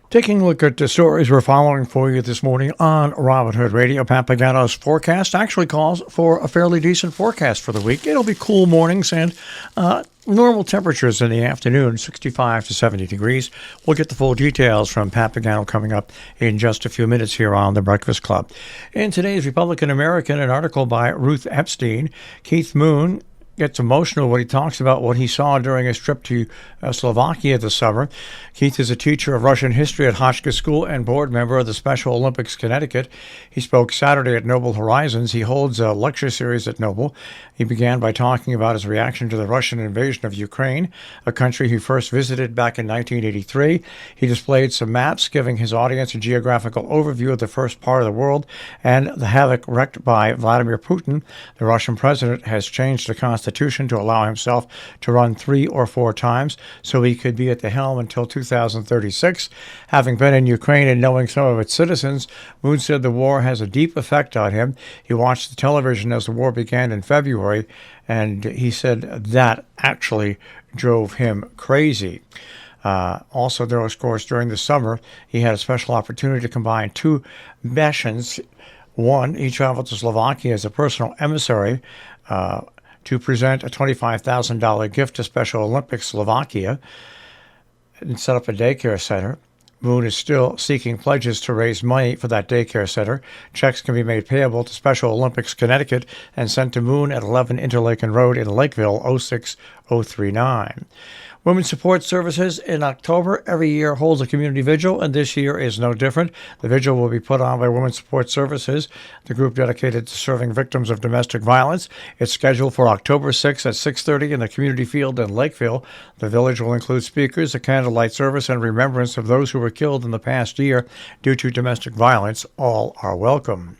Taking a look at the stories we're following for you this morning on Robin Hood Radio. Papagano's forecast actually calls for a fairly decent forecast for the week. It'll be cool mornings and normal temperatures in the afternoon, 65 to 70 degrees. We'll get the full details from Papagano coming up in just a few minutes here on The Breakfast Club. In today's Republican American, an article by Ruth Epstein, Keith Moon gets emotional when he talks about what he saw during his trip to Slovakia this summer. Keith is a teacher of Russian history at Hotchkiss School and board member of the Special Olympics Connecticut. He spoke Saturday at Noble Horizons. He holds a lecture series at Noble. He began by talking about his reaction to the Russian invasion of Ukraine, a country he first visited back in 1983. He displayed some maps, giving his audience a geographical overview of the first part of the world and the havoc wreaked by Vladimir Putin. The Russian president has changed the Constitution to allow himself to run 3 or 4 times so he could be at the helm until 2036. Having been in Ukraine and knowing some of its citizens, Moon said the war has a deep effect on him. He watched the television as the war began in February, and he said that actually drove him crazy. Also, there was, of course, during the summer, he had a special opportunity to combine 2 missions. One, he traveled to Slovakia as a personal emissary to present a $25,000 gift to Special Olympics Slovakia and set up a daycare center. Moon is still seeking pledges to raise money for that daycare center. Checks can be made payable to Special Olympics Connecticut and sent to Moon at 11 Interlaken Road in Lakeville, 06039. Women's Support Services in October every year holds a community vigil, and this year is no different. The vigil will be put on by Women's Support Services, the group dedicated to serving victims of domestic violence. It's scheduled for October 6th at 6:30 in the community field in Lakeville. The village will include speakers, a candlelight service, and remembrance of those who were killed in the past year due to domestic violence. All are welcome.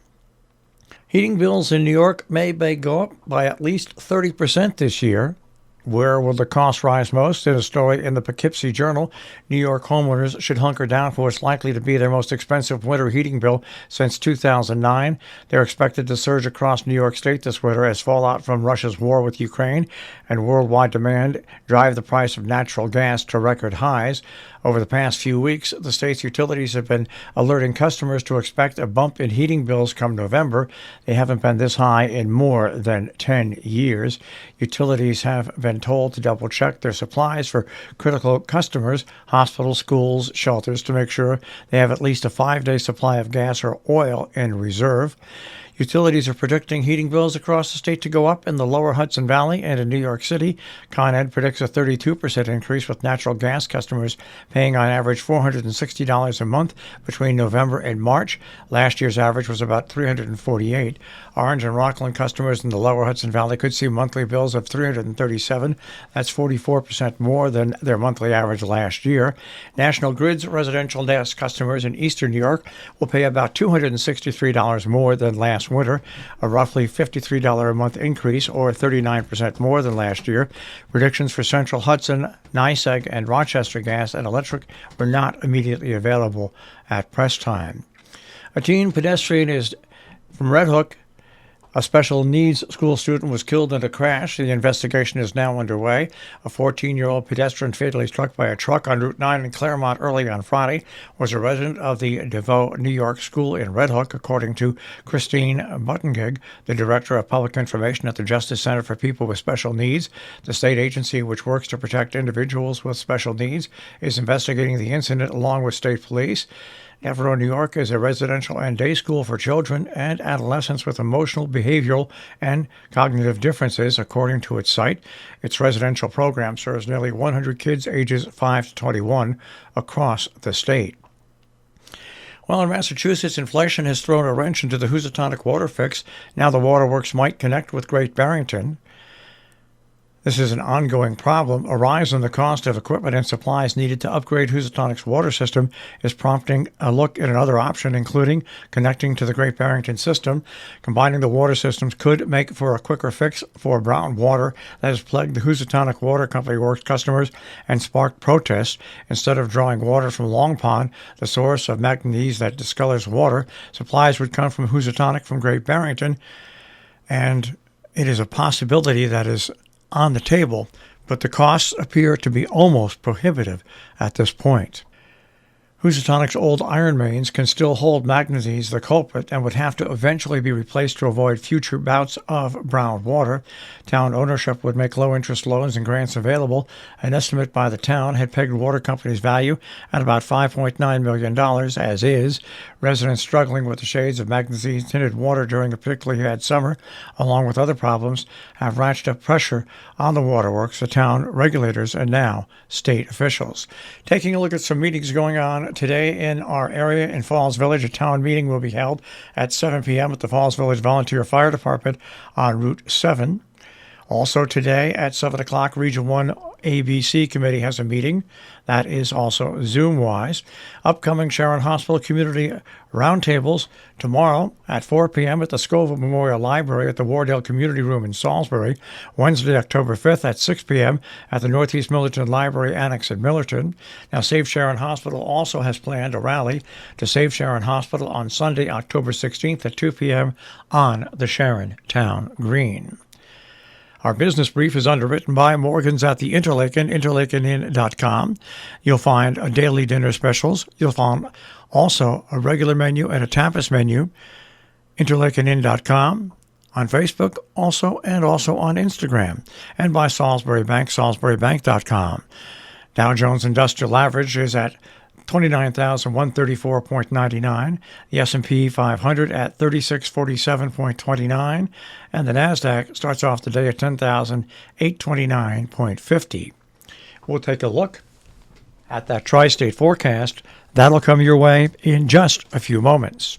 Heating bills in New York may go up by at least 30% this year. Where will the cost rise most? In a story in the Poughkeepsie Journal, New York homeowners should hunker down for what's likely to be their most expensive winter heating bill since 2009. They're expected to surge across New York State this winter as fallout from Russia's war with Ukraine and worldwide demand drive the price of natural gas to record highs. Over the past few weeks, the state's utilities have been alerting customers to expect a bump in heating bills come November. They haven't been this high in more than 10 years. Utilities have been told to double-check their supplies for critical customers, hospitals, schools, shelters, to make sure they have at least a 5-day supply of gas or oil in reserve. Utilities are predicting heating bills across the state to go up in the lower Hudson Valley and in New York City. Con Ed predicts a 32% increase, with natural gas customers paying on average $460 a month between November and March. Last year's average was about $348. Orange and Rockland customers in the lower Hudson Valley could see monthly bills of $337. That's 44% more than their monthly average last year. National Grid's residential gas customers in eastern New York will pay about $263 more than last winter, a roughly $53 a month increase, or 39% more than last year. Predictions for Central Hudson, NYSEG, and Rochester Gas and Electric were not immediately available at press time. A teen pedestrian is from Red Hook. A special needs school student was killed in a crash. The investigation is now underway. A 14-year-old pedestrian fatally struck by a truck on Route 9 in Claremont early on Friday was a resident of the DeVoe, New York school in Red Hook, according to Christine Buttengig, the director of public information at the Justice Center for People with Special Needs. The state agency, which works to protect individuals with special needs, is investigating the incident along with state police. Navarro, New York is a residential and day school for children and adolescents with emotional, behavioral, and cognitive differences, according to its site. Its residential program serves nearly 100 kids ages 5 to 21 across the state. Well, in Massachusetts, inflation has thrown a wrench into the Housatonic water fix. Now the waterworks might connect with Great Barrington. This is an ongoing problem. A rise in the cost of equipment and supplies needed to upgrade Housatonic's water system is prompting a look at another option, including connecting to the Great Barrington system. Combining the water systems could make for a quicker fix for brown water that has plagued the Housatonic Water Company Works customers and sparked protests. Instead of drawing water from Long Pond, the source of manganese that discolors water, supplies would come from Housatonic from Great Barrington, and it is a possibility that is on the table, but the costs appear to be almost prohibitive at this point. Housatonic's old iron mains can still hold manganese, the culprit, and would have to eventually be replaced to avoid future bouts of brown water. Town ownership would make low-interest loans and grants available. An estimate by the town had pegged water company's value at about $5.9 million, as is. Residents struggling with the shades of manganese-tinted water during a particularly bad summer, along with other problems, have ratcheted up pressure on the waterworks, the town regulators, and now state officials. Taking a look at some meetings going on today in our area in Falls Village. A town meeting will be held at 7 p.m. at the Falls Village Volunteer Fire Department on Route 7. Also today at 7 o'clock, Region 1 ABC Committee has a meeting. That is also Zoom-wise. Upcoming Sharon Hospital Community Roundtables tomorrow at 4 p.m. at the Scoville Memorial Library at the Wardale Community Room in Salisbury. Wednesday, October 5th at 6 p.m. at the Northeast Millerton Library Annex in Millerton. Now, Save Sharon Hospital also has planned a rally to Save Sharon Hospital on Sunday, October 16th at 2 p.m. on the Sharon Town Green. Our business brief is underwritten by Morgan's at the Interlaken, interlakenin.com. You'll find daily dinner specials. You'll find also a regular menu and a tapas menu, interlakenin.com, on Facebook also, and also on Instagram, and by Salisbury Bank, salisburybank.com. Dow Jones Industrial Average is at 29,134.99, the S&P 500 at 3647.29, and the NASDAQ starts off the day at 10,829.50. We'll take a look at that tri-state forecast. That'll come your way in just a few moments.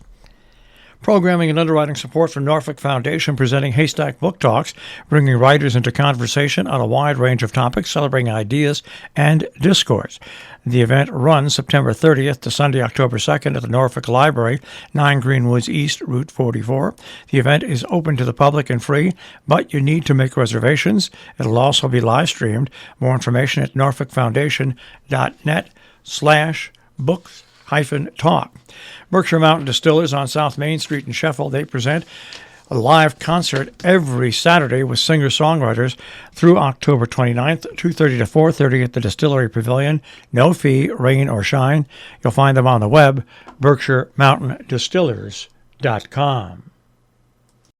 Programming and underwriting support from Norfolk Foundation presenting Haystack Book Talks, bringing writers into conversation on a wide range of topics, celebrating ideas and discourse. The event runs September 30th to Sunday, October 2nd at the Norfolk Library, 9 Greenwoods East, Route 44. The event is open to the public and free, but you need to make reservations. It'll also be live streamed. More information at norfolkfoundation.net/books-talk. Berkshire Mountain Distillers on South Main Street in Sheffield, they present a live concert every Saturday with singer-songwriters through October 29th, 2:30 to 4:30 at the Distillery Pavilion. No fee, rain or shine. You'll find them on the web, berkshiremountaindistillers.com.